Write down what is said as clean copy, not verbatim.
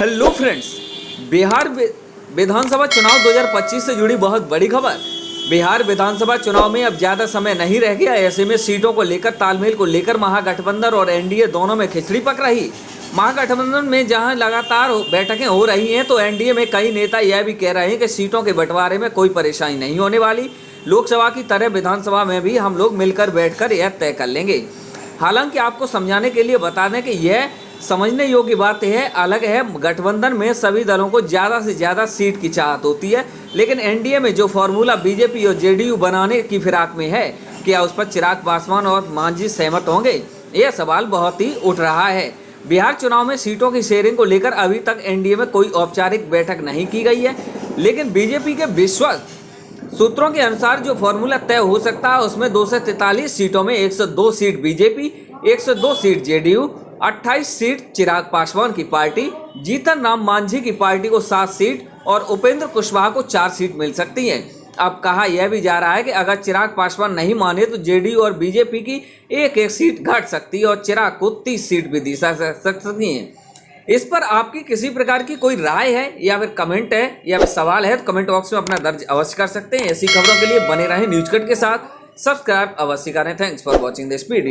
Hello friends, Bihar विधानसभा चुनाव 2025 से जुड़ी बहुत बड़ी खबर। बिहार विधानसभा चुनाव में अब ज़्यादा समय नहीं रह गया। ऐसे में सीटों को लेकर तालमेल को लेकर महागठबंधन और एनडीए दोनों में खिचड़ी पक रही। महागठबंधन में जहां लगातार बैठकें हो रही हैं, तो एनडीए में कई नेता यह भी कह रहे हैं कि सीटों के बंटवारे में कोई परेशानी नहीं होने वाली। लोकसभा की तरह विधानसभा में भी हम लोग मिलकर बैठकर यह तय कर लेंगे। हालांकि आपको समझाने के लिए बता दें कि यह समझने योग्य बात है। अलग है, गठबंधन में सभी दलों को ज़्यादा से ज़्यादा सीट की चाहत होती है, लेकिन एनडीए में जो फॉर्मूला बीजेपी और जेडीयू बनाने की फिराक में है, क्या उस पर चिराग पासवान और मांझी सहमत होंगे? यह सवाल बहुत ही उठ रहा है। बिहार चुनाव में सीटों की शेयरिंग को लेकर अभी तक एनडीए में कोई औपचारिक बैठक नहीं की गई है, लेकिन बीजेपी के विश्वस्त सूत्रों के अनुसार जो फॉर्मूला तय हो सकता है उसमें 243 सीटों में 102 seat BJP, 102 seat JDU, 28 seat Chirag Paswan की पार्टी, जीतन राम मांझी की पार्टी को 7 सीट और उपेंद्र कुशवाहा को 4 सीट मिल सकती हैं। अब कहा यह भी जा रहा है कि अगर चिराग पासवान नहीं माने तो जेडीयू और बीजेपी की एक सीट घट सकती है और चिराग को 30 सीट भी दी जा सकती हैं। इस पर आपकी किसी प्रकार की कोई राय है या फिर कमेंट है या फिर सवाल है, तो कमेंट बॉक्स में अपना दर्ज अवश्य कर सकते हैं। ऐसी खबरों के लिए बने रहें न्यूज़ कट के साथ। सब्सक्राइब अवश्य करें। Thanks for watching this video.